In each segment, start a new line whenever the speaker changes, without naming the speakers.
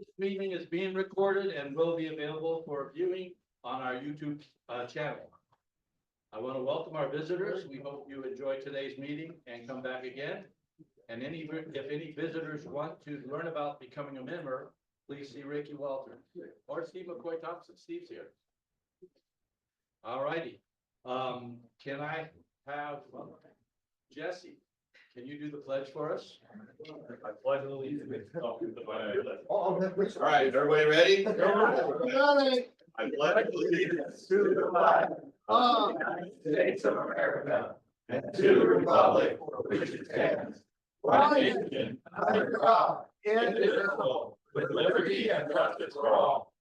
This meeting is being recorded and will be available for viewing on our YouTube channel. I want to welcome our visitors. We hope you enjoyed today's meeting and come back again. And if any visitors want to learn about becoming a member, please see Ricky Walter or Steve McCoy Thompson. Steve's here. All righty. Can I have Jesse? Can you do the pledge for us?
I pledge allegiance to the flag.
All
right, everybody ready?
I pledge allegiance to the flag of the United States of America and to the republic for which it stands, one nation, under God, indivisible, with liberty and justice for all.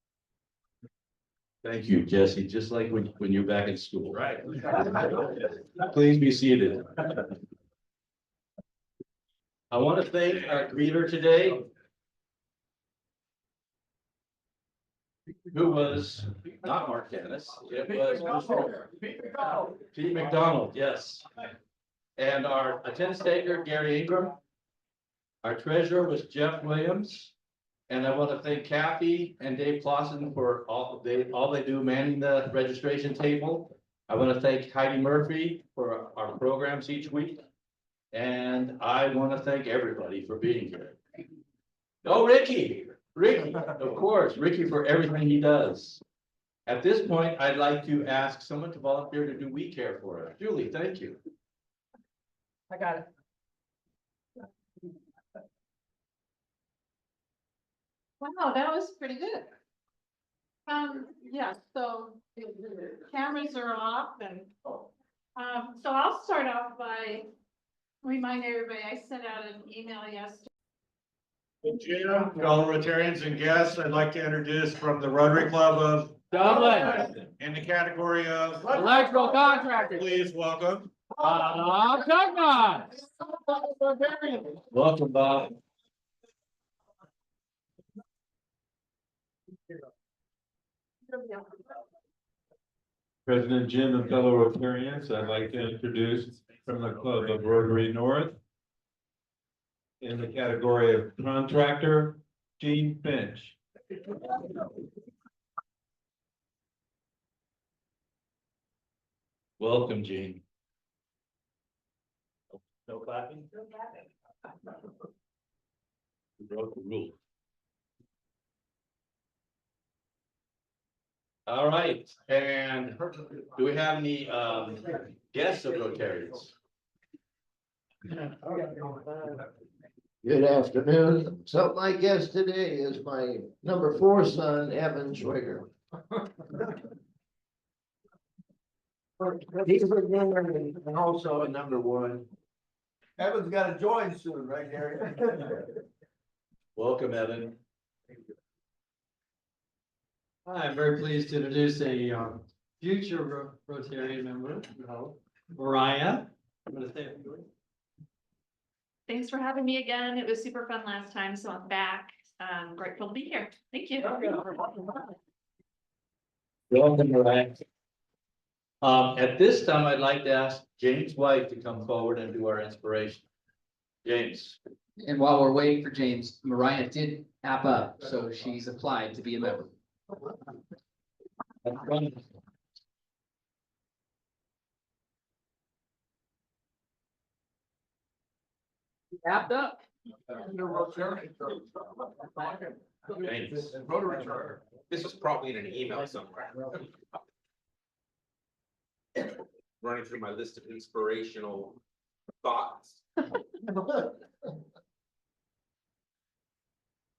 Thank you, Jesse. Just like when you're back in school.
Right.
Please be seated. I want to thank our greeter today, who was not Mark Dennis. It was Pete McDonald, yes. And our attendance taker, Gary Ingram. Our treasurer was Jeff Williams. And I want to thank Kathy and Dave Clausen for all they do manning the registration table. I want to thank Heidi Murphy for our programs each week. And I want to thank everybody for being here. Oh, Ricky, of course, Ricky for everything he does. At this point, I'd like to ask someone to volunteer to do We Care for us. Julie, thank you.
I got it. Wow, that was pretty good. Yeah, so cameras are off and, so I'll start off by reminding everybody, I sent out an email yesterday.
Gina, fellow Rotarians and guests, I'd like to introduce from the Rotary Club of
Dublin,
in the category of
electrical contractors.
please welcome.
Tugman.
Welcome, Bob.
President Jim and fellow Rotarians, I'd like to introduce from the Club of Rotary North. In the category of contractor, Gene Finch.
Welcome, Gene.
No clapping.
You broke the rule. All right, and do we have any guests of Rotarians?
Good afternoon. So my guest today is my number 4 son, Evan Schwiger. He's a winner and also a number 1.
Evan's got to join soon, right, Gary?
Welcome, Evan.
Hi, I'm very pleased to introduce a future Rotarian member, Mariah. I'm going to say a few words.
Thanks for having me again. It was super fun last time, so I'm back. Grateful to be here. Thank you.
Welcome, Mariah. At this time, I'd like to ask James White to come forward and do our inspiration. James.
And while we're waiting for James, Mariah did app up, so she's applied to be a member.
That's wonderful.
Apped up.
James.
This was probably in an email somewhere. Running through my list of inspirational thoughts.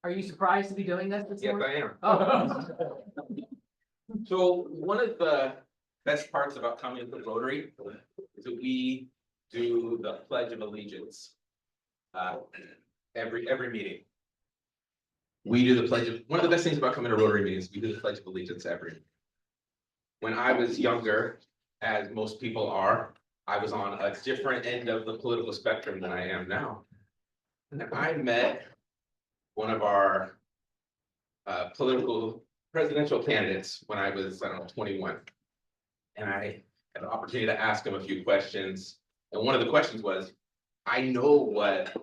Are you surprised to be doing this?
Yes, I am.
Oh.
So one of the best parts about coming to Rotary is that we do the Pledge of Allegiance. Every meeting. We do the Pledge of, one of the best things about coming to Rotary meetings, we do the Pledge of Allegiance every meeting. When I was younger, as most people are, I was on a different end of the political spectrum than I am now. And I met one of our presidential candidates when I was, 21. And I had an opportunity to ask him a few questions. And one of the questions was, I know what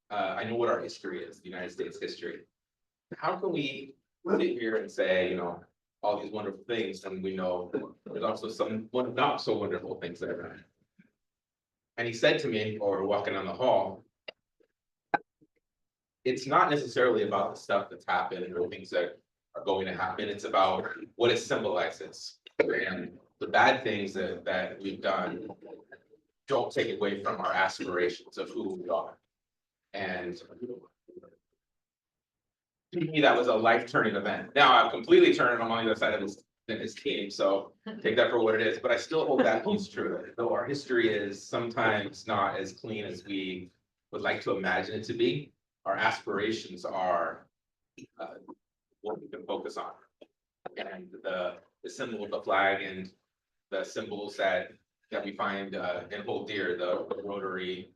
our history is, the United States history. how can we sit here and say, all these wonderful things, and we know there's also some not so wonderful things that are happening. And he said to me, while we're walking down the hall, it's not necessarily about the stuff that's happened or things that are going to happen, it's about what it symbolizes. And the bad things that we've done don't take away from our aspirations of who we are. And to me, that was a life-turning event. Now, I've completely turned on the other side of his team, so take that for what it is, but I still hold that piece true. Though our history is sometimes not as clean as we would like to imagine it to be, our aspirations are what we can focus on. And the symbol of the flag and the symbols that we find and hold dear, the Rotary.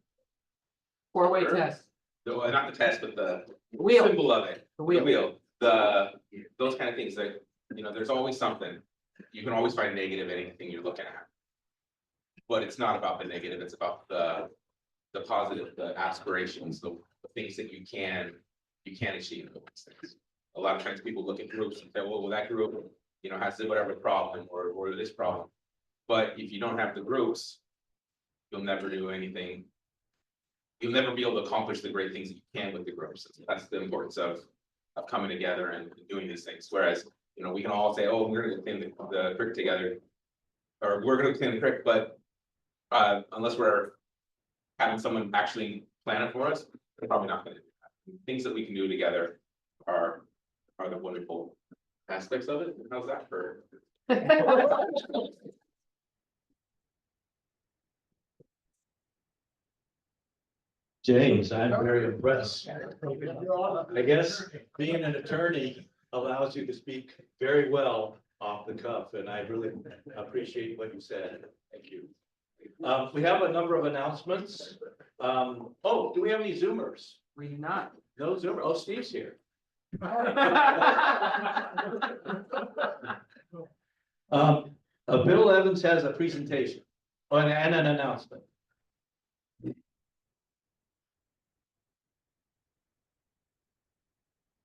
Four-way test.
Not the test, but the
Wheel.
symbol of it.
The wheel.
Those kind of things that, there's always something. You can always find negative in anything you're looking at. But it's not about the negative, it's about the positive, the aspirations, the things that you can achieve with these things. A lot of times people look at groups and say, well, that group, has whatever problem or this problem. But if you don't have the groups, you'll never do anything. You'll never be able to accomplish the great things that you can with the groups. That's the importance of coming together and doing these things. Whereas, we can all say, oh, we're gonna clean the creek together, or we're gonna clean the creek, but unless we're having someone actually plan it for us, they're probably not gonna do that. Things that we can do together are the wonderful aspects of it. How's that for?
James, I'm very impressed. I guess being an attorney allows you to speak very well off the cuff, and I really appreciate what you said. Thank you. We have a number of announcements. Do we have any Zoomers?
We do not.
No Zoomer. Oh, Steve's here. Bill Evans has a presentation and an announcement.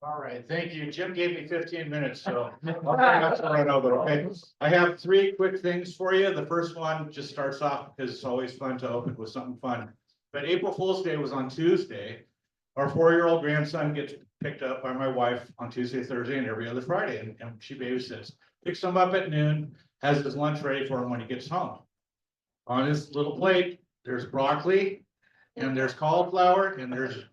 All right, thank you. Jim gave me 15 minutes, so I'll try not to run over, okay? I have 3 quick things for you. The first one just starts off because it's always fun to open with something fun. But April Fool's Day was on Tuesday. Our 4-year-old grandson gets picked up by my wife on Tuesday, Thursday, and every other Friday, and she babysits. Picks him up at noon, has his lunch ready for him when he gets home. On his little plate, there's broccoli, and there's cauliflower, and there's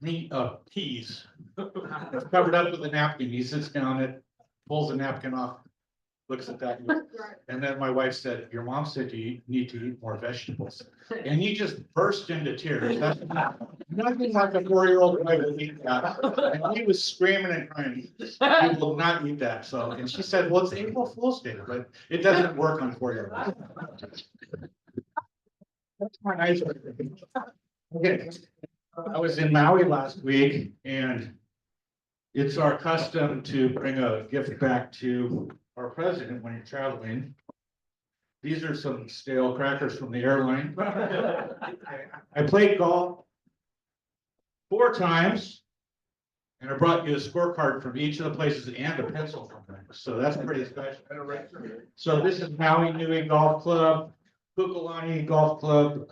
peas. It's covered up with a napkin. He sits down and pulls the napkin off, looks at that. And then my wife said, your mom said you need to eat more vegetables. And he just burst into tears. That's nothing like a 4-year-old boy would eat that. And he was screaming and crying. He will not eat that. So, and she said, well, it's April Fool's Day, but it doesn't work on 4-year-olds. That's my nice. Okay. I was in Maui last week, and it's our custom to bring a gift back to our president when you're traveling. These are some stale crackers from the airline. I played golf 4 times, and I brought you a scorecard from each of the places and a pencil from them. So that's pretty special. So this is Maui Nui Golf Club, Kukulani Golf Club,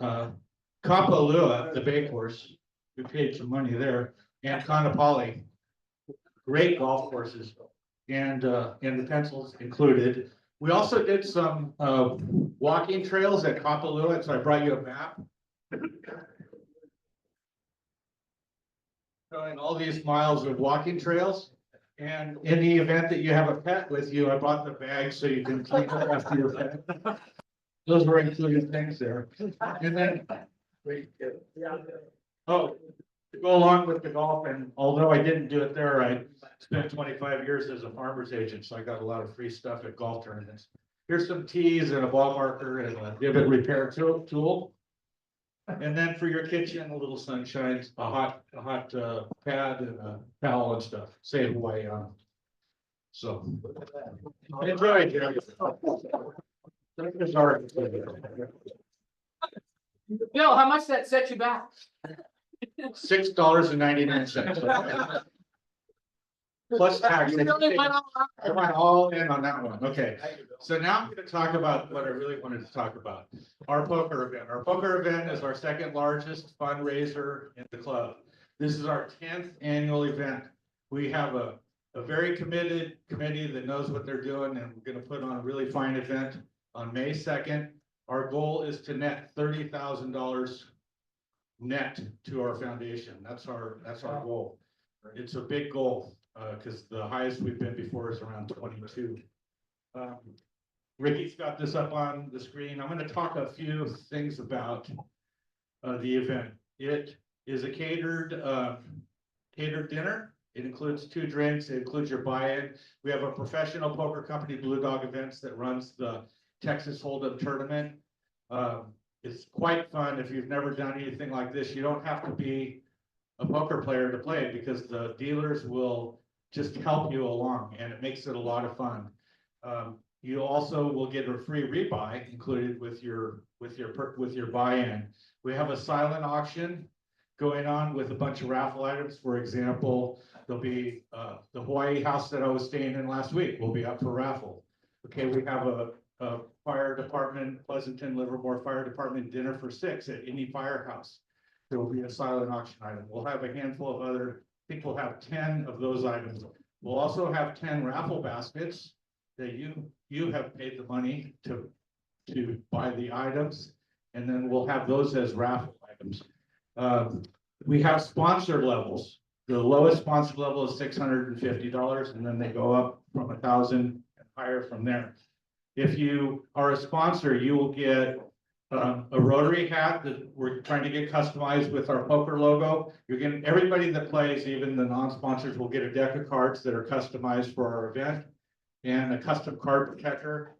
Kapalua, the bay course. We paid some money there, and Kanapali. Great golf courses, and the pencils included. We also did some walking trails at Kapalua, so I brought you a map. Showing all these miles of walking trails. And in the event that you have a pet with you, I brought the bag so you can clean up after your pet. Those were included things there. And then, to go along with the golf, and although I didn't do it there, I spent 25 years as a farmer's agent, so I got a lot of free stuff at golf tournaments. Here's some tees and a ball marker and a divot repair tool. And then for your kitchen, a little sunshine, a hot pad and a towel and stuff. Say Hawaii on. So enjoy it.
Bill, how much did that set you back?
$6.99. plus tax.
You really went all out.
I went all in on that one, okay. So now I'm gonna talk about what I really wanted to talk about. Our poker event. Our poker event is our second largest fundraiser in the club. This is our 10th annual event. We have a very committed committee that knows what they're doing, and we're gonna put on a really fine event on May 2nd. Our goal is to net $30,000 net to our foundation. That's our goal. It's a big goal, because the highest we've been before is around 22. Ricky's got this up on the screen. I'm gonna talk a few things about the event. It is a catered dinner. It includes 2 drinks. It includes your buy-in. We have a professional poker company, Blue Dog Events, that runs the Texas Hold'em tournament. It's quite fun. If you've never done anything like this, you don't have to be a poker player to play, because the dealers will just help you along, and it makes it a lot of fun. You also will get a free rebuy included with your buy-in. We have a silent auction going on with a bunch of raffle items. For example, there'll be the Hawaii house that I was staying in last week will be up for raffle. Okay, we have a fire department, Pleasanton, Livermore Fire Department dinner for 6 at any firehouse. There will be a silent auction item. We'll have a handful of other, I think we'll have 10 of those items. We'll also have 10 raffle baskets that you have paid the money to buy the items, and then we'll have those as raffle items. We have sponsor levels. The lowest sponsor level is $650, and then they go up from 1,000 and higher from there. If you are a sponsor, you will get a Rotary hat that we're trying to get customized with our poker logo. You're getting, everybody that plays, even the non-sponsors, will get a deck of cards that are customized for our event, and a custom card protector.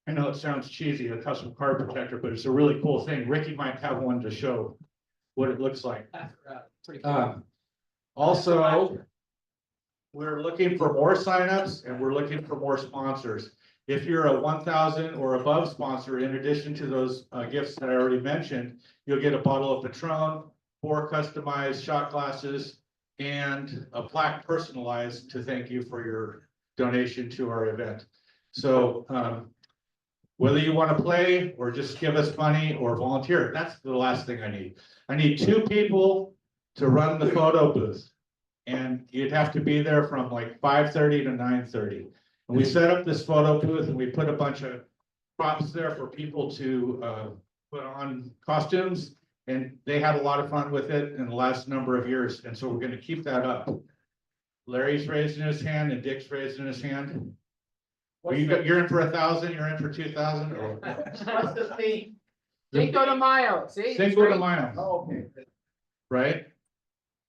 I know it sounds cheesy, a custom card protector, but it's a really cool thing. Ricky might have one to show what it looks like.
Pretty cool.
Also, we're looking for more signups, and we're looking for more sponsors. If you're a 1,000 or above sponsor, in addition to those gifts that I already mentioned, you'll get a bottle of Patron, 4 customized shot glasses, and a plaque personalized to thank you for your donation to our event. So whether you want to play or just give us money or volunteer, that's the last thing I need. I need 2 people to run the photo booth, and you'd have to be there from like 5:30 to 9:30. And we set up this photo booth, and we put a bunch of props there for people to put on costumes, and they had a lot of fun with it in the last number of years, and so we're going to keep that up. Larry's raising his hand and Dick's raising his hand. You're in for 1,000, you're in for 2,000?
What's the theme? Cinco de Mayo, see?
Cinco de Mayo,
Oh, okay.
right?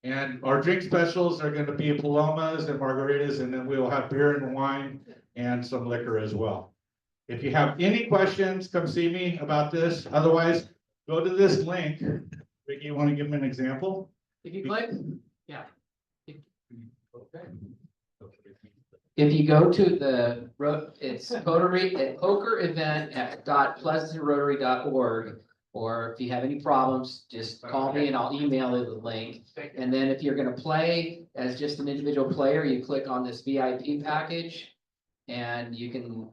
And our drink specials are gonna be palomas and margaritas, and then we will have beer and wine and some liquor as well. If you have any questions, come see me about this. Otherwise, go to this link. Ricky, you wanna give them an example?
If you click, yeah.
Okay.
If you go to the, it's poker event at .pleasantonrotary.org, or if you have any problems, just call me and I'll email you the link. And then if you're gonna play as just an individual player, you click on this VIP package, and you can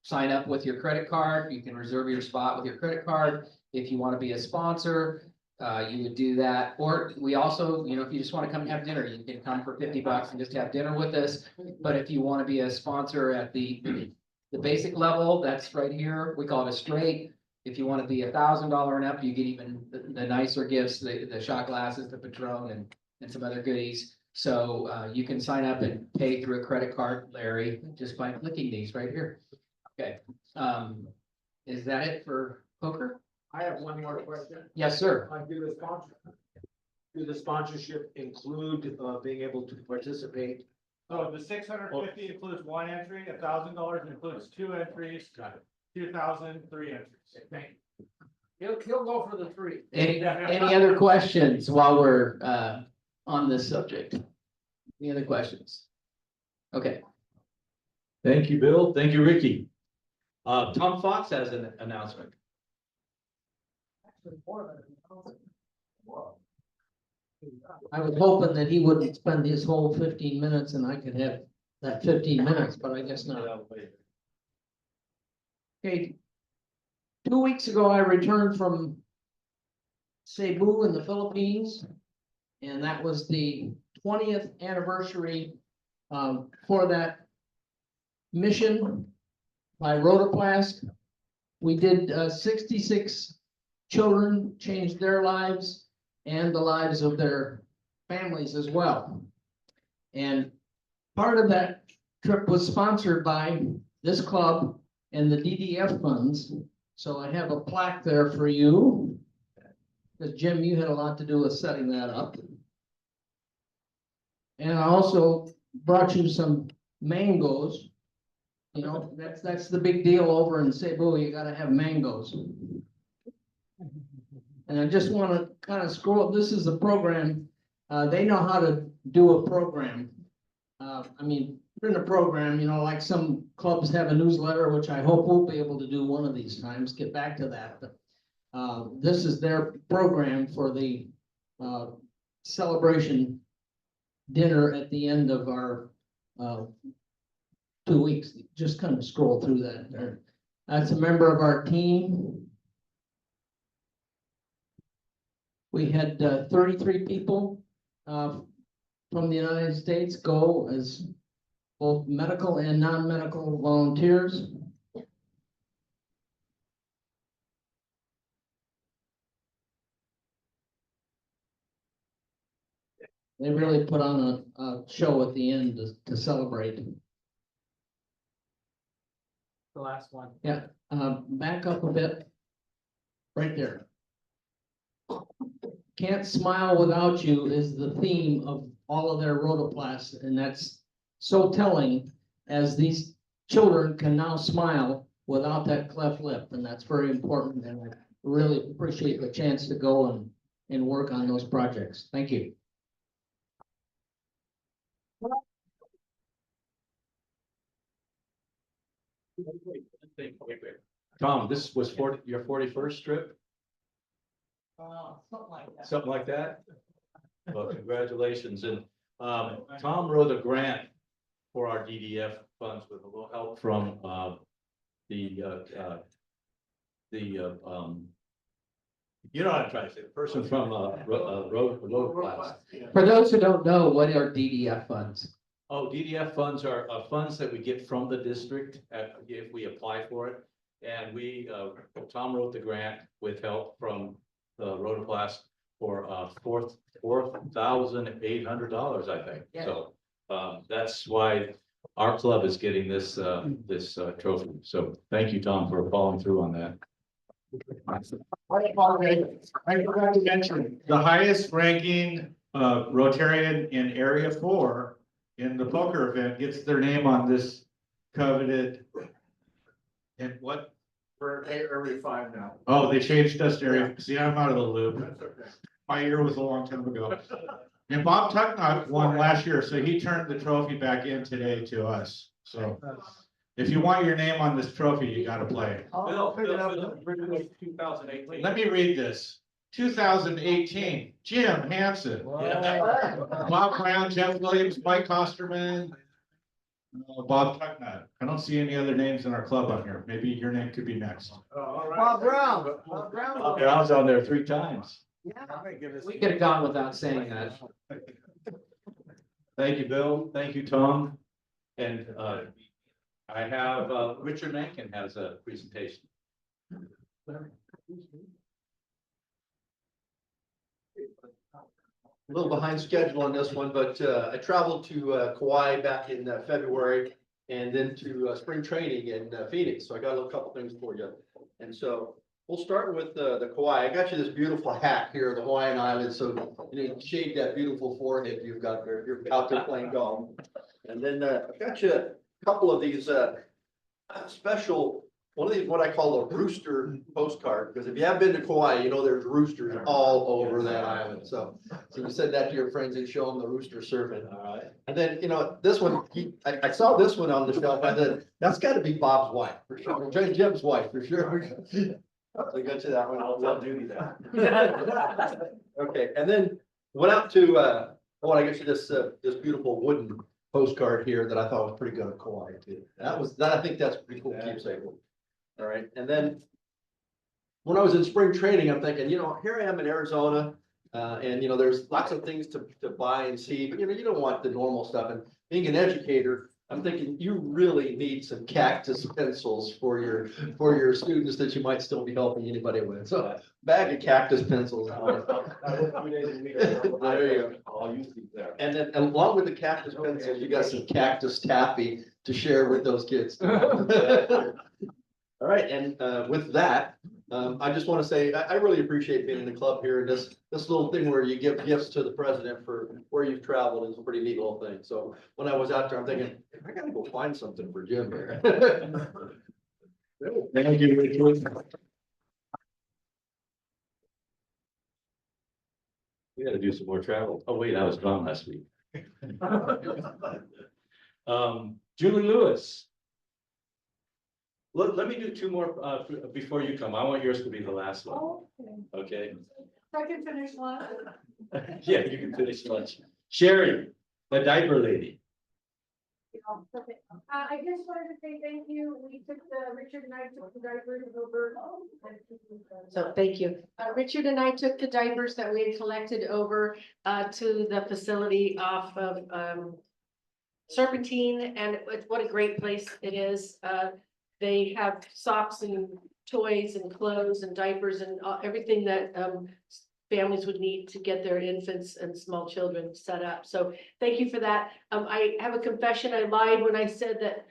sign up with your credit card. You can reserve your spot with your credit card. If you want to be a sponsor, you would do that. Or we also, if you just want to come and have dinner, you can come for $50 and just have dinner with us. But if you want to be a sponsor at the basic level, that's right here. We call it a straight. If you want to be $1,000 and up, you get even the nicer gifts, the shot glasses, the Patron, and some other goodies. So you can sign up and pay through a credit card, Larry, just by clicking these right here. Okay. Is that it for poker?
I have one more question.
Yes, sir.
Do the sponsorship include being able to participate?
So the 650 includes 1 entry, $1,000 includes 2 entries, 2,000, 3 entries.
Thank you. He'll go for the 3.
Any other questions while we're on this subject? Any other questions? Okay.
Thank you, Bill. Thank you, Ricky. Tom Fox has an announcement.
I was hoping that he wouldn't spend his whole 15 minutes and I could have that 15 minutes, but I guess not. Okay. 2 weeks ago, I returned from Cebu in the Philippines. And that was the 20th anniversary for that mission by Rotary. We did 66 children change their lives and the lives of their families as well. And part of that trip was sponsored by this club and the DDF funds. So I have a plaque there for you. Because Jim, you had a lot to do with setting that up. And I also brought you some mangoes. You know, that's the big deal over in Cebu, you gotta have mangoes. And I just wanna kind of scroll, this is a program, they know how to do a program. I mean, print a program, you know, like some clubs have a newsletter, which I hope we'll be able to do one of these times, get back to that. But this is their program for the celebration dinner at the end of our 2 weeks. Just kind of scroll through that there. That's a member of our team. We had 33 people from the United States go as both medical and non-medical volunteers. They really put on a show at the end to celebrate.
The last one.
Yeah, back up a bit. Right there. Can't smile without you is the theme of all of their rotoplas, and that's so telling as these children can now smile without that cleft lip, and that's very important, and I really appreciate the chance to go and work on those projects. Thank you.
Tom, this was your 41st trip,
Something like that.
something like that? Well, congratulations, and Tom wrote a grant for our DDF funds with a little help from you know what I'm trying to say, the person from road class.
For those who don't know, what are DDF funds?
Oh, DDF funds are funds that we get from the district if we apply for it. And Tom wrote the grant with help from the Rotoclass for $4,800, I think.
Yeah.
So that's why our club is getting this trophy. So thank you, Tom, for following through on that.
I forgot to mention, the highest ranking Rotarian in Area 4 in the poker event gets their name on this coveted. And what?
We're Area 5 now.
Oh, they changed us to Area, see, I'm out of the loop. My year was a long time ago. And Bob Tucknott won last year, so he turned the trophy back in today to us. So if you want your name on this trophy, you gotta play.
Bill, 2018.
Let me read this. 2018, Jim Hansen, Bob Brown, Jeff Williams, Mike Kosterman, Bob Tucknott. I don't see any other names in our club on here. Maybe your name could be next.
Bob Brown.
I was on there 3 times.
We could have gone without saying that.
Thank you, Bill. Thank you, Tom. And I have Richard Mencken has a presentation.
A little behind schedule on this one, but I traveled to Kauai back in February and then to spring training in Phoenix. So I got a couple things for you. And so we'll start with the Kauai. I got you this beautiful hat here, the Hawaiian Islands. So you know, shade that beautiful forehead you've got there. You're out there playing golf. And then I've got you a couple of these special, one of these, what I call a rooster postcard, because if you have been to Kauai, you know there's roosters all over that island. So you send that to your friends and show them the rooster serving. All right. And then, you know, this one, I saw this one on the shelf. I said, that's got to be Bob's wife for sure. Jim's wife for sure. I got you that one. I'll do that. Okay, and then Went out to, I want to get you this, this beautiful wooden postcard here that I thought was pretty good of Kauai too. I think that's a pretty cool keepsake. All right, and then when I was in spring training, I'm thinking, here I am in Arizona, and there's lots of things to buy and see, but you don't want the normal stuff. And being an educator, I'm thinking you really need some cactus pencils for your students that you might still be helping anybody with. So bag of cactus pencils. There you go. And then along with the cactus pencils, you got some cactus taffy to share with those kids. All right, and with that, I just want to say, I really appreciate being in the club here, and this little thing where you give gifts to the president for where you've traveled is a pretty neat little thing. So when I was out there, I'm thinking, I gotta go find something for Jim here.
Thank you, Richard. We gotta do some more travel. Oh, wait, I was gone last week. Julie Lewis. Let me do two more, before you come. I want yours to be the last one,
Oh, okay.
okay?
So I can finish lunch.
Yeah, you can finish lunch. Sherry, the diaper lady.
I just wanted to say thank you. Richard and I took the diapers over. So thank you. Richard and I took the diapers that we had collected over to the facility off of Serpentine, and what a great place it is. They have socks and toys and clothes and diapers and everything that families would need to get their infants and small children set up. So thank you for that. I have a confession. I lied when I said that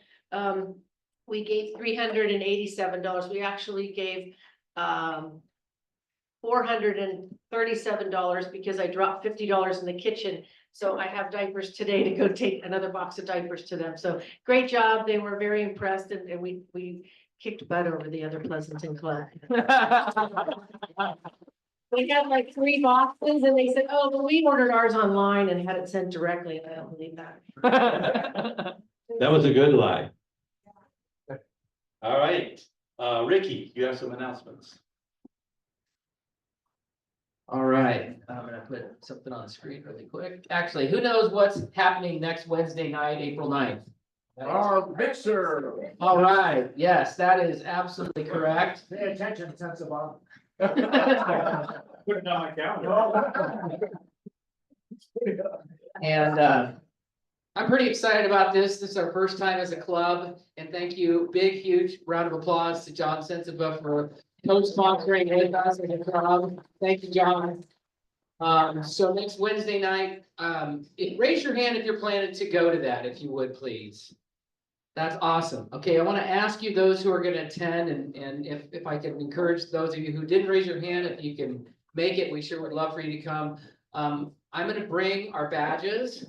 we gave $387. We actually gave $437 because I dropped $50 in the kitchen. So I have diapers today to go take another box of diapers to them. So great job. They were very impressed, and we kicked butt over the other Pleasanton club. We had like 3 boxes and they said, oh, well, we ordered ours online and had it sent directly. And I don't believe that.
That was a good lie. All right, Ricky, you have some announcements.
All right, I'm gonna put something on the screen really quick. Actually, who knows what's happening next Wednesday night, April 9th?
Our mixer.
All right, yes, that is absolutely correct.
Pay attention, sensible.
Put it on my calendar.
And I'm pretty excited about this. This is our first time as a club, and thank you, big, huge round of applause to John Sensiba for co-sponsoring with us as a club. Thank you, John. So next Wednesday night, raise your hand if you're planning to go to that, if you would, please. That's awesome. Okay, I want to ask you, those who are going to attend, and if I can encourage those of you who didn't raise your hand, if you can make it, we sure would love for you to come. I'm going to bring our badges.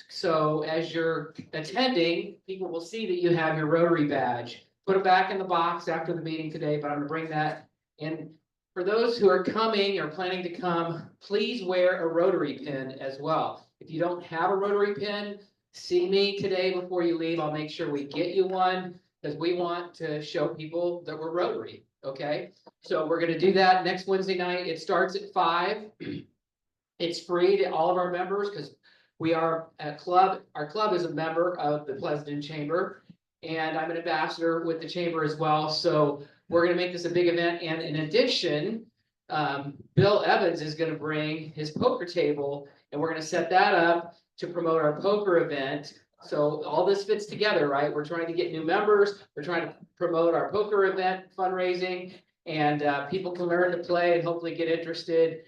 So as you're attending, people will see that you have your Rotary badge. Put it back in the box after the meeting today, but I'm gonna bring that. And for those who are coming or planning to come, please wear a Rotary pin as well. If you don't have a Rotary pin, see me today before you leave. I'll make sure we get you one, because we want to show people that we're Rotary, okay? So we're gonna do that next Wednesday night. It starts at 5. It's free to all of our members, because we are a club. Our club is a member of the Pleasanton Chamber, and I'm an ambassador with the chamber as well. So we're gonna make this a big event. And in addition, Bill Evans is gonna bring his poker table, and we're gonna set that up to promote our poker event. So all this fits together, right? We're trying to get new members. We're trying to promote our poker event fundraising, and people can learn to play and hopefully get interested.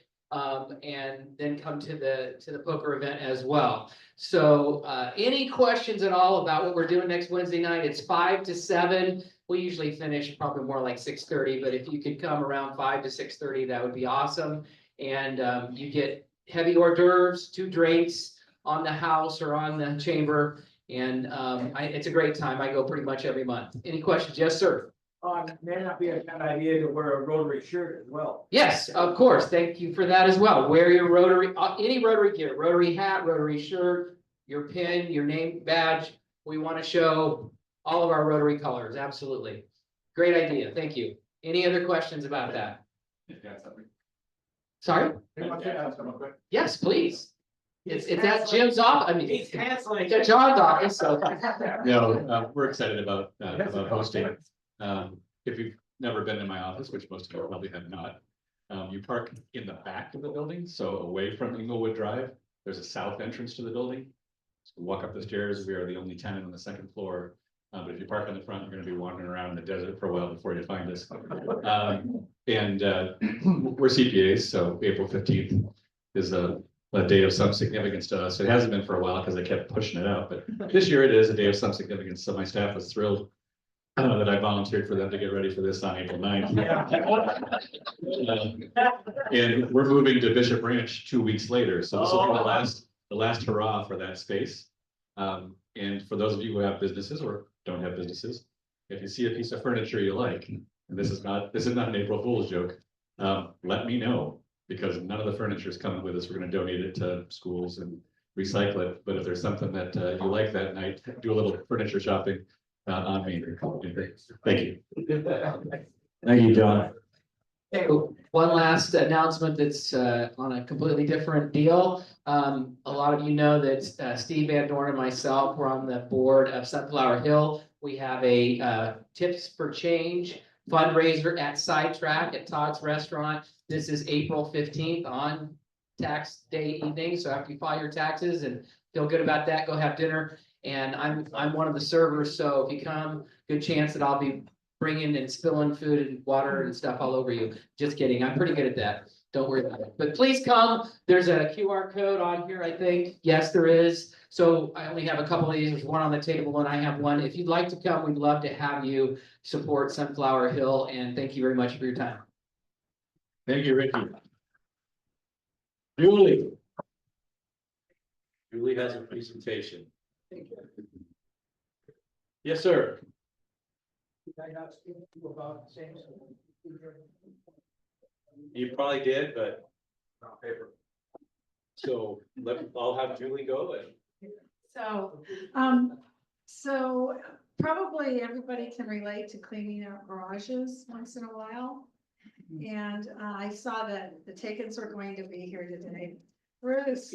And then come to the poker event as well. So any questions at all about what we're doing next Wednesday night? It's 5 to 7. We usually finish probably more like 6:30, but if you could come around 5 to 6:30, that would be awesome. And you get heavy hors d'oeuvres, 2 drinks on the house or on the chamber. And it's a great time. I go pretty much every month. Any questions? Yes, sir.
May not be a bad idea to wear a Rotary shirt as well.
Yes, of course. Thank you for that as well. Wear your Rotary, any Rotary gear, Rotary hat, Rotary shirt, your pin, your name badge. We want to show all of our Rotary colors. Absolutely. Great idea. Thank you. Any other questions about that? Sorry? Yes, please. It's at Jim's office, I mean, it's at John's office, so.
No, we're excited about hosting. If you've never been to my office, which most of you probably have not. You park in the back of the building, so away from Inglewood Drive, there's a south entrance to the building. So walk up the stairs, we are the only tenant on the second floor. But if you park on the front, you're gonna be wandering around in the desert for a while before you find us. We're CPAs, so April 15th is a day of some significance to us. It hasn't been for a while because I kept pushing it out, but this year it is a day of some significance. So my staff was thrilled that I volunteered for them to get ready for this on April 9th. And we're moving to Bishop Ranch 2 weeks later, so this will be the last hurrah for that space. And for those of you who have businesses or don't have businesses, if you see a piece of furniture you like, and this is not an April Fool's joke, let me know, because none of the furniture is coming with us. We're gonna donate it to schools and recycle it. But if there's something that you like that night, do a little furniture shopping on me. Thank you.
Thank you, John.
Okay, one last announcement that's on a completely different deal. A lot of you know that Steve Van Dorn and myself were on the board of Sunflower Hill. We have a Tips for Change fundraiser at Sidetrack at Todd's Restaurant. This is April 15th on tax day evening. So after you file your taxes and feel good about that, go have dinner. And I'm one of the servers, so if you come, good chance that I'll be bringing and spilling food and water and stuff all over you. Just kidding, I'm pretty good at that. Don't worry about it. But please come. There's a QR code on here, I think. Yes, there is. So I only have a couple of these. There's one on the table and I have one. If you'd like to come, we'd love to have you support Sunflower Hill. And thank you very much for your time.
Thank you, Ricky. Julie. Julie has a presentation. Yes, sir. You probably did, but. So I'll have Julie go and.
So probably everybody can relate to cleaning out garages once in a while. And I saw that the Takens are going to be here today. Bruce,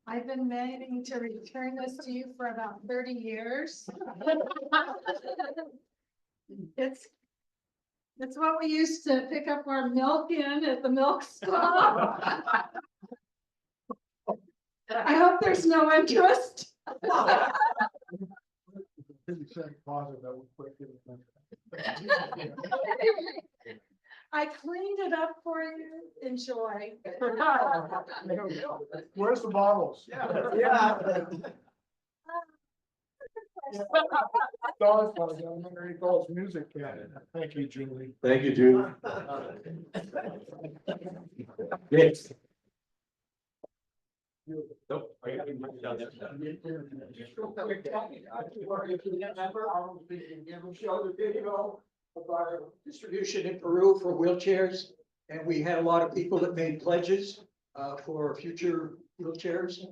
I've been meaning to return this to you for about 30 years. It's what we used to pick up our milk in at the milk stop. I hope there's no interest. I cleaned it up for you. Enjoy.
Where's the bottles?
Yeah.
Dawn's probably got underneath Dawn's music. Thank you, Julie.
Thank you, Julie. Yes. Nope. I got it down there.
Of our distribution in Peru for wheelchairs, and we had a lot of people that made pledges for future wheelchairs.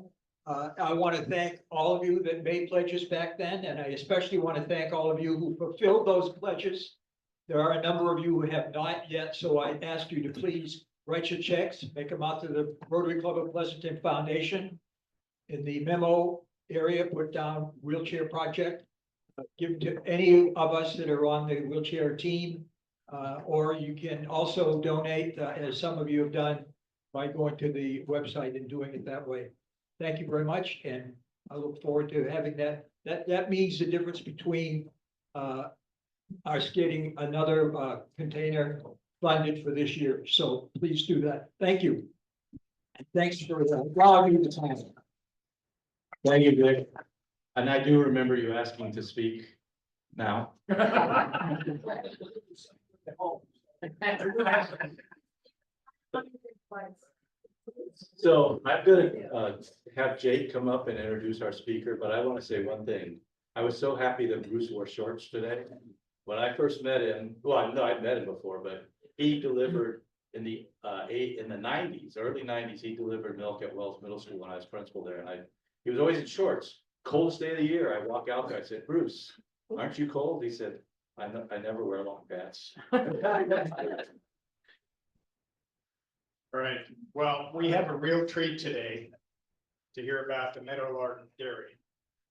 I want to thank all of you that made pledges back then, and I especially want to thank all of you who fulfilled those pledges. There are a number of you who have not yet, so I ask you to please write your checks, make them out to the Rotary Club of Pleasanton Foundation. In the memo area, put down wheelchair project. Give to any of us that are on the wheelchair team, or you can also donate, as some of you have done, by going to the website and doing it that way. Thank you very much, and I look forward to having that. That means the difference between us getting another container funded for this year. So please do that. Thank you. And thanks for allowing me the time.
Thank you, Vic. And I do remember you asking to speak now. So I'm gonna have Jake come up and introduce our speaker, but I want to say one thing. I was so happy that Bruce wore shorts today. When I first met him, well, no, I'd met him before, but he delivered in the '90s, early '90s, he delivered milk at Wells Middle School when I was principal there, and he was always in shorts. Coldest day of the year, I walk out there, I said, Bruce, aren't you cold? He said, I never wear long pants.
All right, well, we have a real treat today to hear about the Meadowlark Dairy.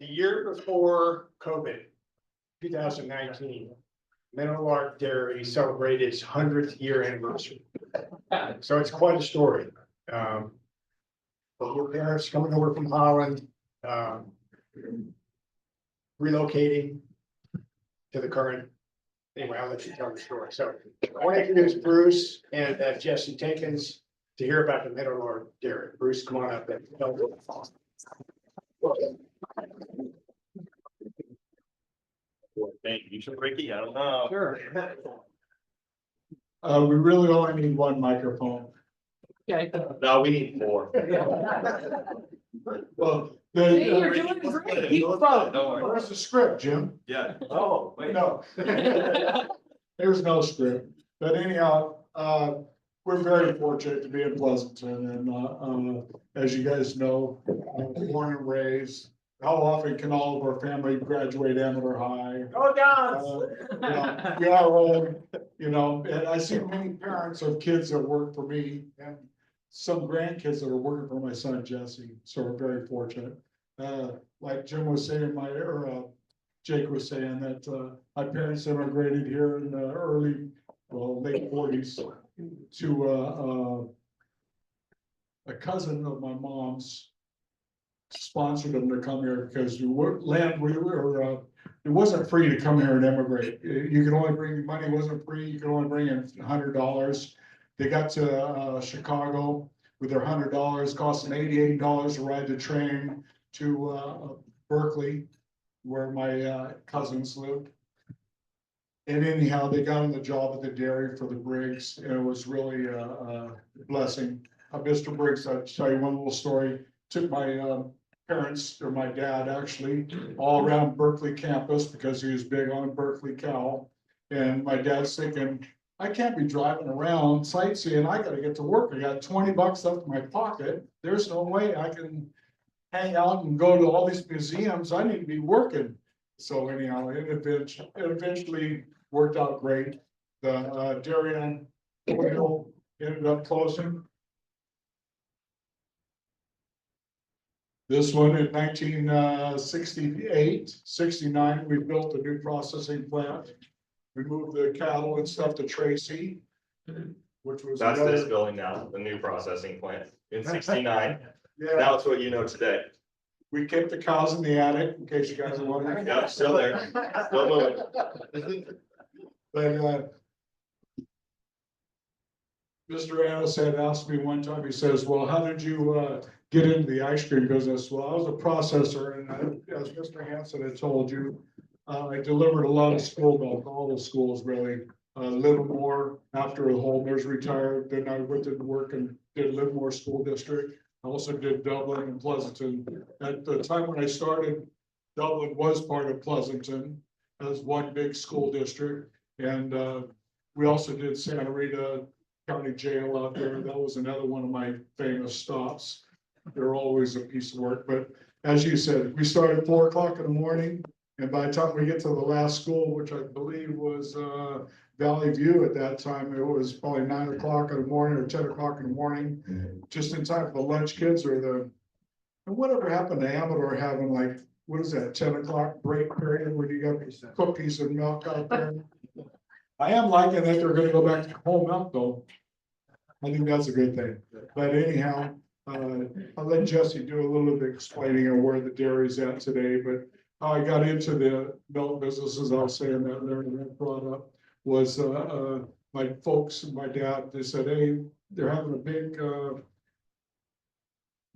The year before COVID, 2019, Meadowlark Dairy celebrated its 100th year anniversary. So it's quite a story. But your parents coming over from Holland, relocating to the current. Anyway, I'll let you tell the story. So I want to introduce Bruce and Jesse Takins to hear about the Meadowlark Dairy. Bruce, come on up there.
Thank you, Ricky. I don't know.
Sure.
We really only need one microphone.
Okay.
No, we need four. Well,
Hey, you're doing great. Keep going.
where's the script, Jim?
Yeah.
Oh, wait. No. There's no script, but anyhow, we're very fortunate to be in Pleasanton and, as you guys know, born and raised. How often can all of our family graduate Amateur High?
Oh, God.
We are old, and I see many parents of kids that work for me and some grandkids that are working for my son Jesse, so we're very fortunate. Like Jim was saying, Jake was saying that, my parents immigrated here in the late 40s to, a cousin of my mom's sponsored them to come here because it wasn't free to come here and immigrate. You could only bring, money wasn't free, you could only bring in $100. They got to Chicago with their $100, cost them $88 to ride the train to Berkeley, where my cousins lived. And anyhow, they got on the job at the dairy for the Briggs, and it was really a blessing. Mr. Briggs, I'll tell you one little story. Took my parents, or my dad actually, all around Berkeley campus because he was big on Berkeley cow. And my dad's thinking, I can't be driving around sightseeing. I gotta get to work. I got $20 left in my pocket. There's no way I can hang out and go to all these museums. I need to be working. So anyhow, it eventually worked out great. The dairy on Oil ended up closing. This one in 1968, 69, we built a new processing plant. We moved the cattle and stuff to Tracy, which was.
That's this
another-
building now, the new processing plant in 69.
Yeah,
Now it's what you know today.
we kept the cows in the attic in case you guys are wondering.
Yeah, still there. Still moving.
But, Mr. Annis had asked me one time, he says, well, how did you, get into the ice cream business? Well, I was a processor and as Mr. Hanson had told you, I delivered a lot of school milk, all the schools really. Livermore, after Holmer's retired, then I went to work and did Livermore School District. I also did Dublin and Pleasanton. At the time when I started, Dublin was part of Pleasanton as one big school district. And we also did Santa Rita County Jail out there. That was another one of my famous stops. They're always a piece of work, but as you said, we started at 4 o'clock in the morning. And by the time we get to the last school, which I believe was Valley View at that time, it was probably 9 o'clock in the morning or 10 o'clock in the morning. Just in time for the lunch kids or and whatever happened to Amador having like, what is that, 10 o'clock break period where you got these cookies and milk out there? I am liking that they're gonna go back to whole milk though. I think that's a good thing. But anyhow, I'll let Jesse do a little bit of explaining of where the dairy's at today, but how I got into the milk business, as I was saying that Larry had brought up, was my folks and my dad, they said, hey, they're having a big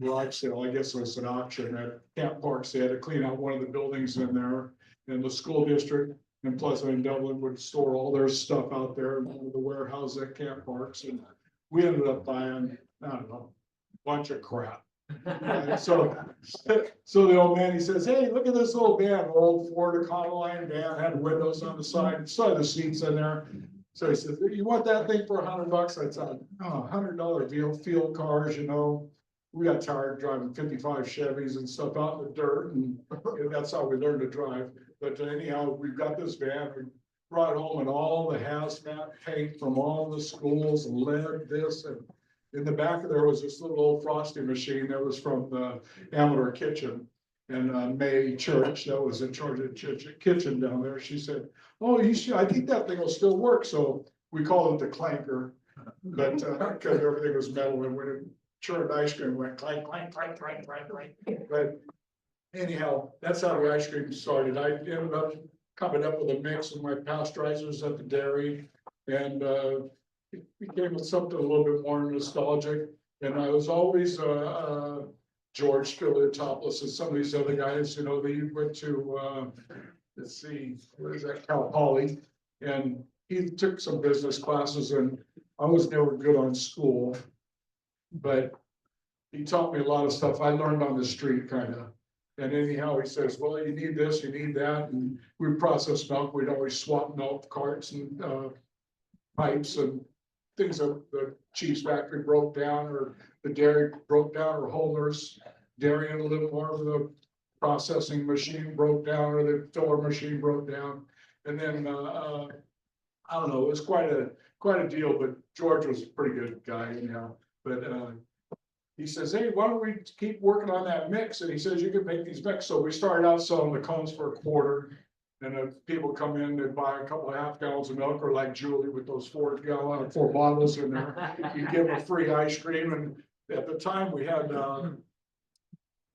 garage sale, I guess it was an auction at Camp Parks. They had to clean out one of the buildings in there, and the school district in Pleasanton and Dublin would store all their stuff out there in one of the warehouse at Camp Parks, and we ended up buying, I don't know, a bunch of crap. And so the old man, he says, hey, look at this little van, old Ford Econoline van, had windows on the side, still had the seats in there. So he said, you want that thing for $100? I thought, oh, $100 deal, field cars, we got tired driving 55 Chevys and stuff out in the dirt, and that's how we learned to drive. But anyhow, we've got this van, we brought home and all the hazmat paint from all the schools and lead this, and In the back of there was this little old frosty machine that was from the Amador Kitchen. And May Church, that was in charge of the kitchen down there, she said, oh, you should, I think that thing will still work, so we called it the clanker. But, cause everything was metal, and when it churned ice cream, it went clank, clank, clank, clank, clank, clank. But anyhow, that's how the ice cream started. I ended up coming up with a mix of my pasteurizers at the dairy. And it became something a little bit more nostalgic. And I was always George Philiotopoulos and some of these other guys, you know, they went to let's see, where is that, Cal Poly. And he took some business classes, and I was never good on school. But he taught me a lot of stuff I learned on the street, kind of. And anyhow, he says, well, you need this, you need that, and we process milk, we'd always swap milk carts and pipes and things that the cheese factory broke down, or the dairy broke down, or Homer's dairy and a little more of the processing machine broke down, or the filler machine broke down. And then I don't know, it was quite a deal, but George was a pretty good guy, you know. But he says, hey, why don't we keep working on that mix? And he says, you can make these mix. So we started out selling the cones for $0.25. And if people come in, they buy a couple of half gallons of milk, or like Julie with those 4 bottles in there. You give them a free ice cream. And at the time we had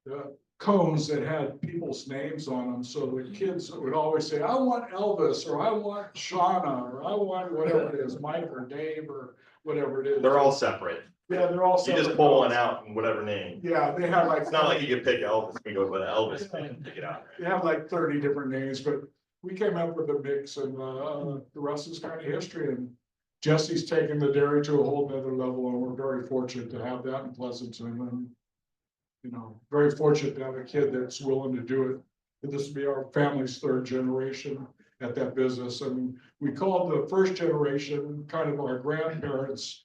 the cones that had people's names on them. So the kids would always say, I want Elvis, or I want Shauna, or I want whatever it is, Mike or Dave or whatever it is.
They're all separate.
Yeah, they're all
You
separate.
just pull one out in whatever name.
Yeah, they have like.
It's not like you can pick Elvis, we go by the Elvis name and pick it out.
They have like 30 different names, but we came up with a mix, and the rest is kind of history. And Jesse's taken the dairy to a whole nother level, and we're very fortunate to have that in Pleasanton. And, you know, very fortunate to have a kid that's willing to do it. And this will be our family's 3rd generation at that business. And we called the first generation kind of our grandparents,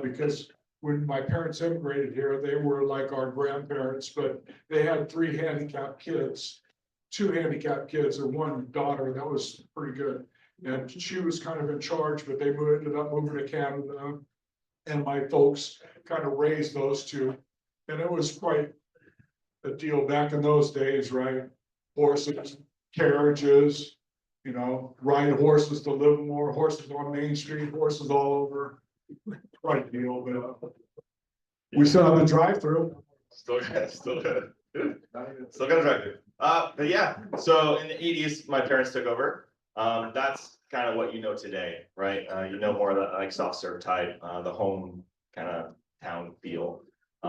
because when my parents immigrated here, they were like our grandparents, but they had 3 handicapped kids, 2 handicapped kids and 1 daughter. That was pretty good. And she was kind of in charge, but they ended up moving to Canada. And my folks kind of raised those 2. And it was quite a deal back in those days, right? Horses, carriages, you know, ride horses to Livermore, horses on Main Street, horses all over. Quite a deal, but we still have the drive-through.
Still good. Still got a drive through. But yeah, so in the 80s, my parents took over. That's kind of what you know today, right? You know, more of that like soft serve type, the home kind of town feel.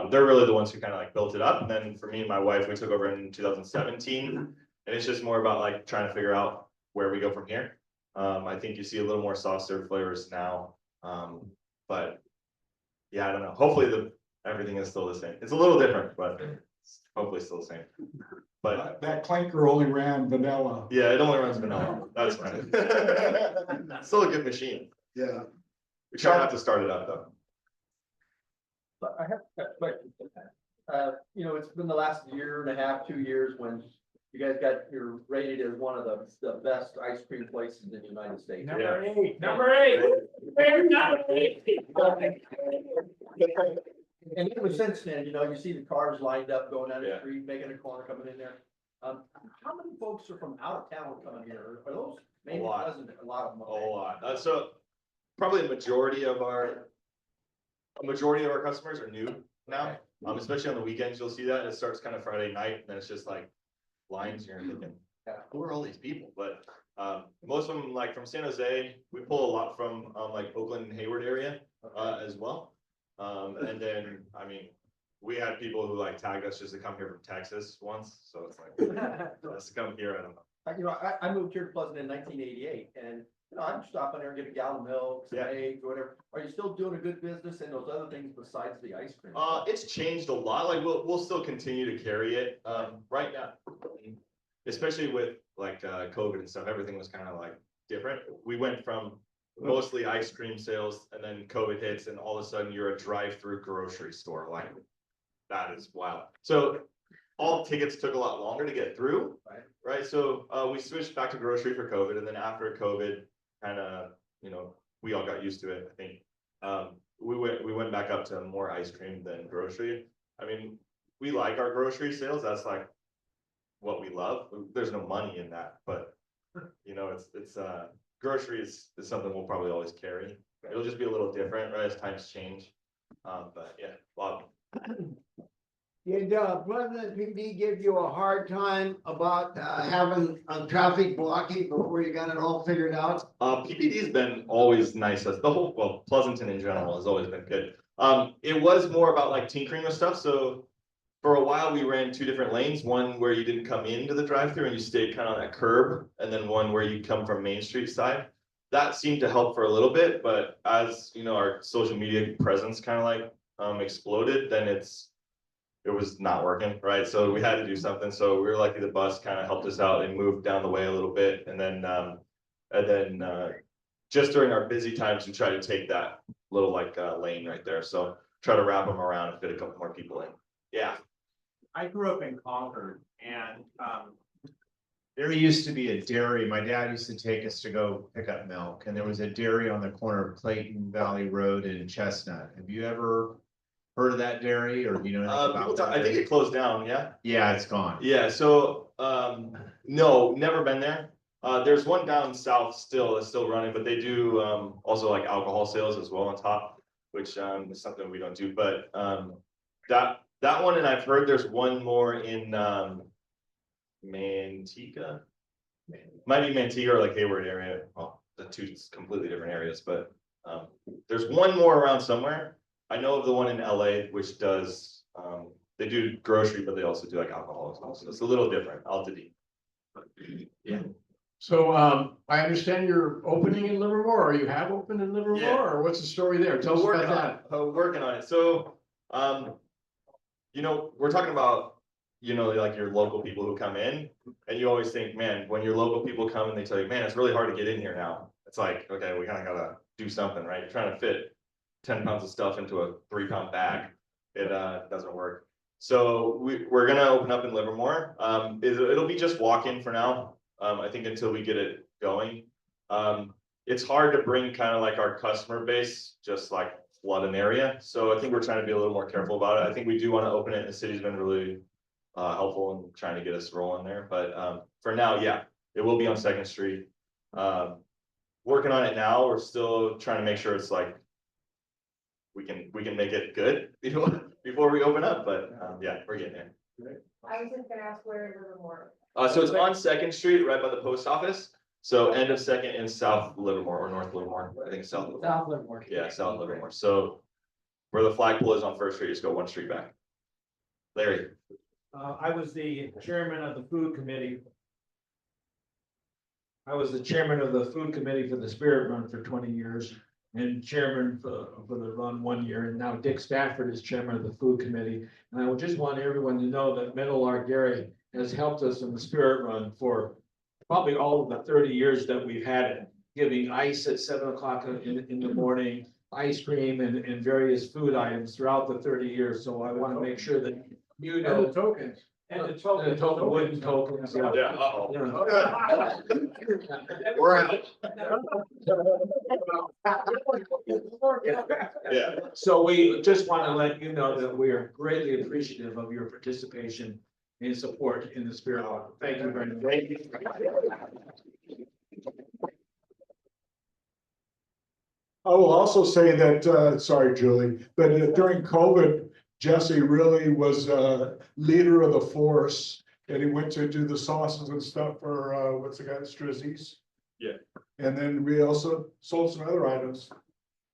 They're really the ones who kind of like built it up. And then for me and my wife, we took over in 2017. And it's just more about like trying to figure out where we go from here. I think you see a little more soft serve flavors now. But yeah, I don't know. Hopefully everything is still the same. It's a little different, but it's hopefully still the same. But
that clanker only ran vanilla.
yeah, it only runs vanilla. That's right. Still a good machine.
Yeah.
We try not to start it up though.
I have a question. You know, it's been the last 1.5 years, 2 years when you guys you're rated as one of the best ice cream places in the United States.
Number
8.
And ever since then, you know, you see the cars lined up going down the
Yeah.
street, making a corner, coming in there. How many folks are from out of town coming here? Are those maybe
A lot.
Pleasanton? A lot of them.
A lot. So probably a majority of our customers are new now. Especially on the weekends, you'll see that. It starts kind of Friday night, and then it's just like lines. You're thinking, who are all these people? But most of them, like from San Jose, we pull a lot from like Oakland and Hayward area as well. And then, I mean, we had people who like tagged us just to come here from Texas once. So it's like, just to come here, I don't know.
You know, I moved here to Pleasanton in 1988, and you know, I'd stop in there and get a gallon of milk, some eggs, whatever. Are you still doing a good business in those other things besides the ice cream?
It's changed a lot. Like we'll still continue to carry it. Right now, especially with like COVID and stuff, everything was kind of like different. We went from mostly ice cream sales, and then COVID hits, and all of a sudden you're a drive-through grocery store. Like that is wild. So all tickets took a lot longer to get through, right? So we switched back to grocery for COVID, and then after COVID, kind of, you know, we all got used to it. I think we went back up to more ice cream than grocery. I mean, we like our grocery sales, that's like what we love. There's no money in that, but you know, it's grocery is something we'll probably always carry. It'll just be a little different, right, as times change. But yeah, Bob.
Did Pleasanton PD give you a hard time about having traffic blocking before you got it all figured out?
PPD's been always nice, the whole, well, Pleasanton in general has always been good. It was more about like tinkering with stuff, so for a while we ran 2 different lanes, one where you didn't come into the drive-through and you stayed kind of on that curb, and then one where you come from Main Street side. That seemed to help for a little bit, but as you know, our social media presence kind of like exploded, then it was not working, right? So we had to do something. So we were lucky the bus kind of helped us out and moved down the way a little bit. And then just during our busy times, we try to take that little like lane right there. So try to wrap them around and fit a couple more people in. Yeah.
I grew up in Concord and there used to be a dairy. My dad used to take us to go pick up milk, and there was a dairy on the corner of Clayton Valley Road and Chestnut. Have you ever heard of that dairy, or do you know anything about that?
I think it closed down, yeah?
Yeah, it's gone.
Yeah, so no, never been there. There's one down south that's still running, but they do also like alcohol sales as well on top, which is something we don't do. But that one, and I've heard there's one more in Manteca. Might be Manteca or like Hayward area. Well, the 2 completely different areas, but there's one more around somewhere. I know of the one in LA, which does, they do grocery, but they also do like alcohol as well. So it's a little different, Altadene. Yeah.
So, I understand you're opening in Livermore, or you have opened in Livermore,
Yeah.
or what's the story there? Tell us about that.
Working on it. So, you know, we're talking about, you know, like your local people who come in, and you always think, man, when your local people come and they tell you, man, it's really hard to get in here now. It's like, okay, we kind of gotta do something, right? You're trying to fit 10 pounds of stuff into a 3-pound bag. It doesn't work. So we're gonna open up in Livermore. It'll be just walk-in for now. I think until we get it going. It's hard to bring kind of like our customer base, just like flood an area. So I think we're trying to be a little more careful about it. I think we do want to open it. The city's been really helpful in trying to get us rolling there. But for now, yeah, it will be on 2nd Street. Working on it now. We're still trying to make sure it's like we can make it good before we open up. But yeah, we're getting there.
I was just gonna ask where in Livermore.
So it's on 2nd Street, right by the post office. So end of 2nd in South Livermore or North Livermore. I think South Livermore.
South Livermore.
Yeah, South Livermore. So where the flagpole is on 1st Street, just go 1 street back. Larry.
I was the chairman of the food committee. I was the chairman of the food committee for the Spirit Run for 20 years and chairman for the run 1 year. And now Dick Stafford is chairman of the food committee. And I would just want everyone to know that Meadowlark Gary has helped us in the Spirit Run for probably all of the 30 years that we've had it, giving ice at 7 o'clock in the morning, ice cream and various food items throughout the 30 years. So I want to make sure that you know.
And the tokens.
And the token, wooden tokens.
Yeah.
We're out.
Yeah.
So we just want to let you know that we are greatly appreciative of your participation and support in the Spirit Walk. Thank you very much.
I will also say that, sorry, Julie, but during COVID, Jesse really was leader of the force, and he went to do the sauces and stuff for, what's the guy, Strizzi's?
Yeah.
And then we also sold some other items.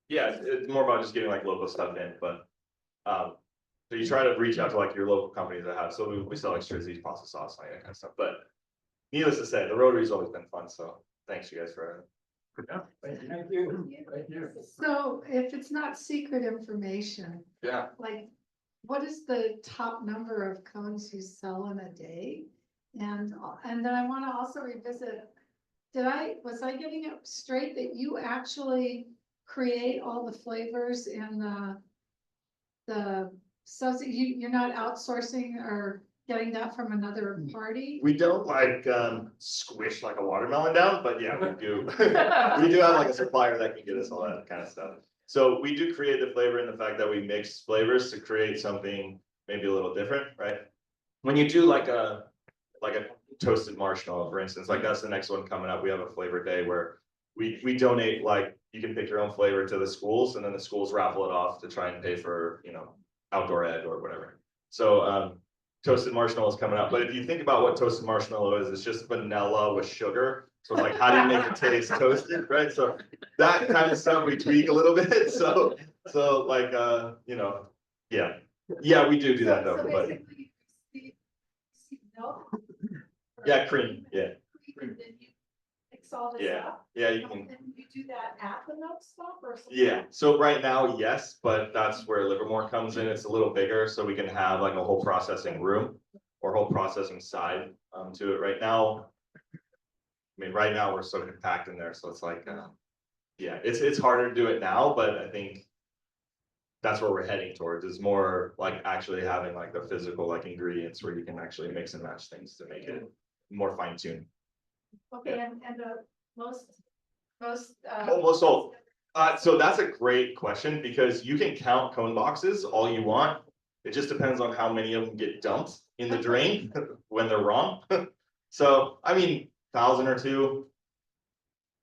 Yeah, it's more about just getting like local stuff in, but so you try to reach out to like your local companies that have, so we sell like Strizzi's, pasta sauce, like that kind of stuff, but needless to say, the Rotary's always been fun, so thanks you guys for
Yeah, thank you. Thank you.
So if it's not secret information,
Yeah.
like, what is the top number of cones you sell in a day? And then I want to also revisit, was I getting it straight that you actually create all the flavors and the substance, you're not outsourcing or getting that from another party?
We don't like squish like a watermelon down, but yeah, we do. We do have like a supplier that can get us all that kind of stuff. So we do create the flavor in the fact that we mix flavors to create something maybe a little different, right? When you do like a toasted marshmallow, for instance, like that's the next one coming up. We have a flavor day where we donate, like, you can pick your own flavor to the schools, and then the schools raffle it off to try and pay for, you know, outdoor ed or whatever. So toasted marshmallow is coming up, but if you think about what toasted marshmallow is, it's just vanilla with sugar. So it's like, how do you make it taste toasted, right? So that kind of stuff we tweak a little bit. So like, you know, yeah, we do that though, but
basically, milk.
yeah, cream, yeah.
Then you mix all this
Yeah,
up.
yeah, you can.
And you do that at the milk stop or something?
Yeah, so right now, yes, but that's where Livermore comes in. It's a little bigger, so we can have like a whole processing room or whole processing side to it. Right now, I mean, right now we're so compact in there, so it's like, yeah, it's harder to do it now, but I think that's where we're heading towards, is more like actually having like the physical like ingredients where you can actually mix and match things to make it more fine tuned.
Okay, and the most.
Almost all. So that's a great question, because you can count cone boxes all you want. It just depends on how many of them get dumped in the drain when they're wrong. So, I mean, 1,000 or 2.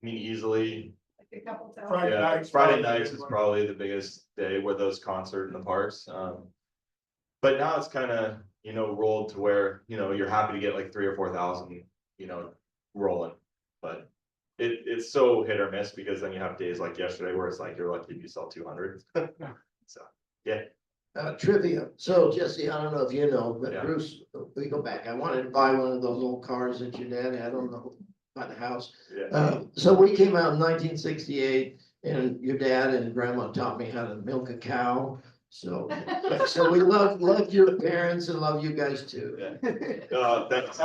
I mean, easily.
Like a couple thousand.
Friday nights is probably the biggest day where those concert in the parks. But now it's kind of, you know, rolled to where, you know, you're happy to get like 3,000 or 4,000, you know, rolling. But it's so hit or miss, because then you have days like yesterday where it's like you're lucky if you sell 200. So, yeah.
Trivia. So Jesse, I don't know if you know, but
Yeah.
Bruce, we go back. I wanted to buy one of those old cars that your dad had on by the house.
Yeah.
So we came out in 1968, and your dad and grandma taught me how to milk a cow. So we love your parents and love you guys too.
Yeah. Thanks.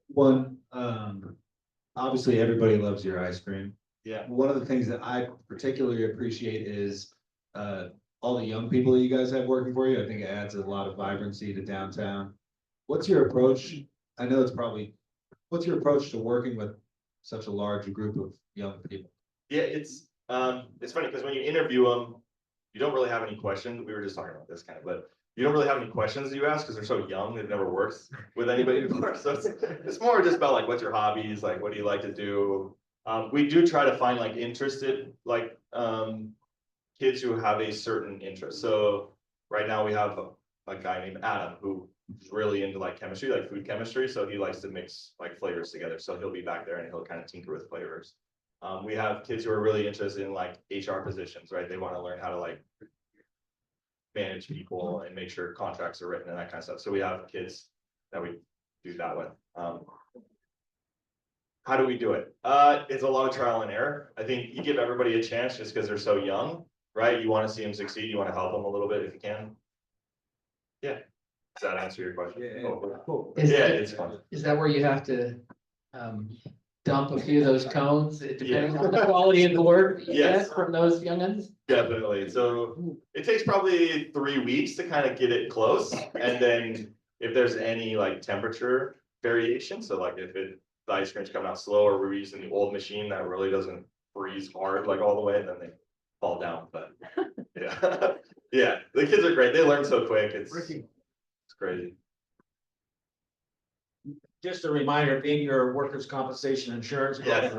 One, obviously, everybody loves your ice cream.
Yeah.
One of the things that I particularly appreciate is all the young people that you guys have working for you. I think it adds a lot of vibrancy to downtown. What's your approach? I know what's your approach to working with such a large group of young people?
Yeah, it's funny because when you interview them, you don't really have any questions. We were just talking about this kind of, but you don't really have any questions that you ask because they're so young. They've never worked with anybody before. So it's more just about like, what's your hobbies? Like, what do you like to do? We do try to find like interested, like kids who have a certain interest. So right now we have a guy named Adam who is really into like chemistry, like food chemistry. So he likes to mix like flavors together. So he'll be back there and he'll kind of tinker with flavors. We have kids who are really interested in like HR positions, right? They want to learn how to like manage people and make sure contracts are written and that kind of stuff. So we have kids that we do that with. How do we do it? It's a lot of trial and error. I think you give everybody a chance just because they're so young, right? You want to see them succeed. You want to help them a little bit if you can. Yeah. Does that answer your question?
Cool.
It's fun.
Is that where you have to dump a few of those cones, depending on the quality of the work you
Yes.
get from those youngins?
Definitely. So it takes probably 3 weeks to kind of get it close. And then if there's any like temperature variation, so like if the ice cream's coming out slow, or we're using the old machine that really doesn't freeze hard like all the way, and then they fall down. But yeah, yeah, the kids are great. They learn so quick. It's crazy.
Just a reminder, being your workers' compensation insurance.
Yes.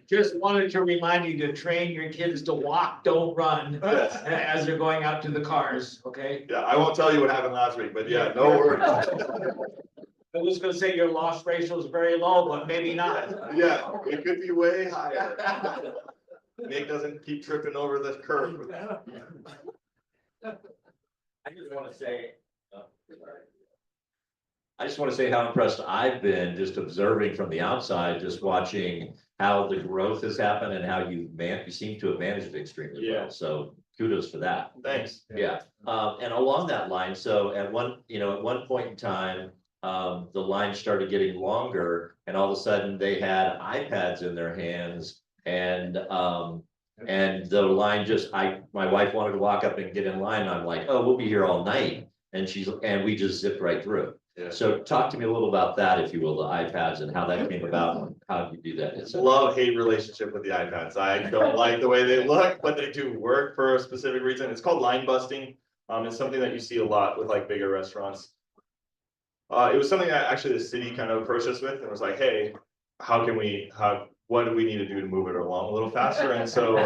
Just wanted to remind you to train your kids to walk, don't run,
Yes.
as they're going out to the cars, okay?
Yeah, I won't tell you what happened last week, but yeah, no worries.
I was gonna say your loss ratio is very low, but maybe not.
Yeah, it could be way higher. Nick doesn't keep tripping over the curb.
I just want to say, I just want to say how impressed I've been just observing from the outside, just watching how the growth has happened and how you seem to have managed it extremely well. So kudos for that.
Thanks.
Yeah. And along that line, so at one point in time, the line started getting longer, and all of a sudden they had iPads in their hands, and the line just, my wife wanted to walk up and get in line, and I'm like, oh, we'll be here all night. And we just zipped right through.
Yeah.
So talk to me a little about that, if you will, the iPads and how that came about, and how do you do that?
It's a love-hate relationship with the iPads. I don't like the way they look, but they do work for a specific reason. It's called line busting. It's something that you see a lot with like bigger restaurants. It was something that actually the city kind of approached us with and was like, hey, what do we need to do to move it along a little faster? And so,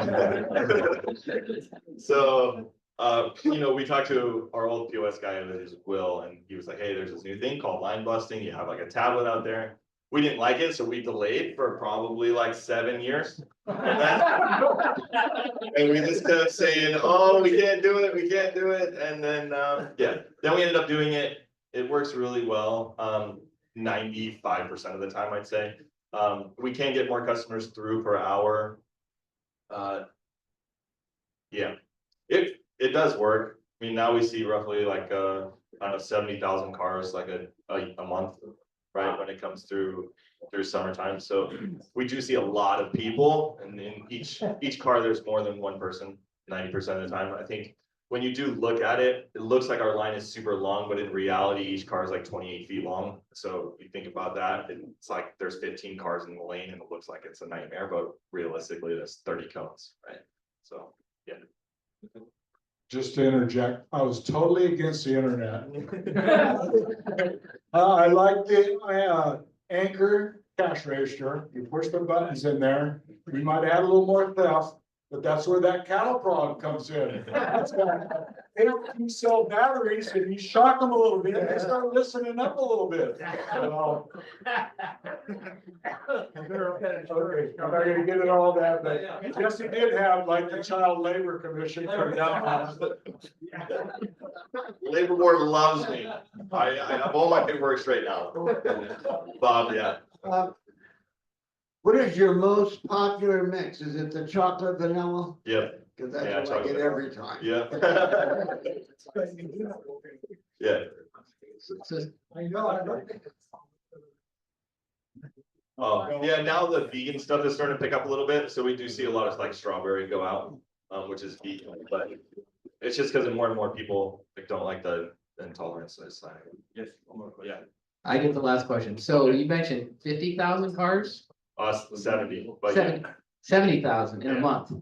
we talked to our old POS guy, his is Will, and he was like, hey, there's this new thing called line busting. You have like a tablet out there. We didn't like it, so we delayed for probably like 7 years. And we just kept saying, oh, we can't do it, we can't do it. And then, then we ended up doing it. It works really well, 95% of the time, I'd say. We can get more customers through per hour. It does work. I mean, now we see roughly like, 70,000 cars like a month, right? When it comes through summertime. So we do see a lot of people, and in each car, there's more than one person 90% of the time. I think when you do look at it, it looks like our line is super long, but in reality, each car is like 28 feet long. So you think about that, it's like there's 15 cars in the lane and it looks like it's a nightmare, but realistically, there's 30 cones, right? So, yeah.
Just to interject, I was totally against the internet. I like the Anchor cash register. You push the buttons in there. We might add a little more theft, but that's where that cattle prod comes in. You sell batteries and you shock them a little bit, they start listening up a little bit. So, okay, I'm not gonna get it all that, but Jesse did have like the child labor commission come down.
Labor board loves me. I have all my paperwork straight now. Bob, yeah.
What is your most popular mix? Is it the chocolate vanilla?
Yep.
Cause that's what I get every time.
Yeah. Yeah. Yeah, now the vegan stuff is starting to pick up a little bit, so we do see a lot of like strawberry go out, which is vegan, but it's just because more and more people like don't like the intolerance. Yeah.
I get the last question. So you mentioned 50,000 cars?
70, but
70,000 in a month.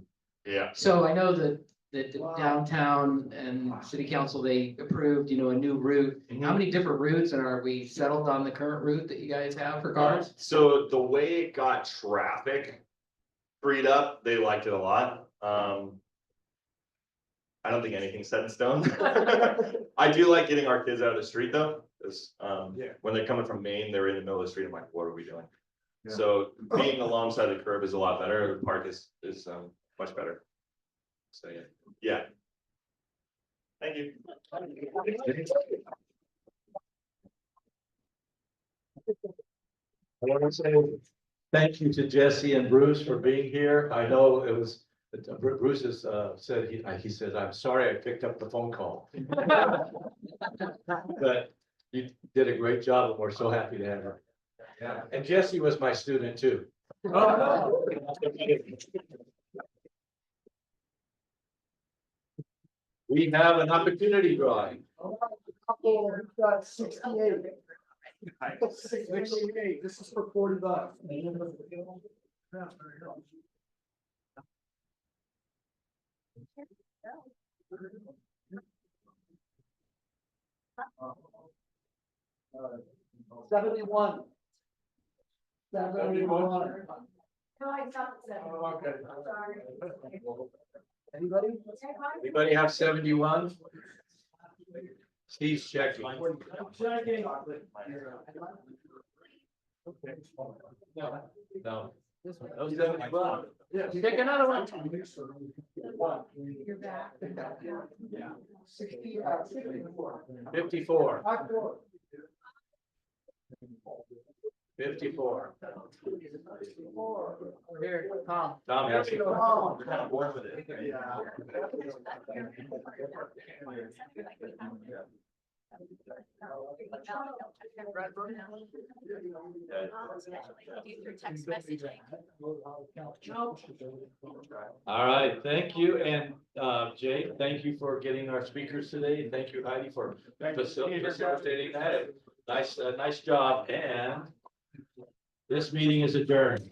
yeah.
So I know that the downtown and city council, they approved, a new route. How many different routes, and are we settled on the current route that you guys have for cars?
So the way it got traffic freed up, they liked it a lot. I don't think anything's set in stone. I do like getting our kids out of the street though, because when they're coming from Maine, they're in the middle of the street. I'm like, what are we doing? Yeah. So being alongside the curb is a lot better. The park is much better. So yeah. Thank you.
I want to say thank you to Jesse and Bruce for being here. I know it was, Bruce has said, he said, I'm sorry I picked up the phone call. But you did a great job and we're so happy to have her. Yeah. And Jesse was my student too. We have an opportunity drawing.
Got 68. 68, this is for $40. $71.
Okay. Anybody have 71? Steve's checking. No. Those 71.
Yeah. Take another one.
You're back.
Yeah.
54.
54. 54.
Here, Tom.
Tom has it. All right, thank you. And Jake, thank you for getting our speakers today. Thank you, Heidi, for facilitating that.
Nice job, and this meeting is adjourned.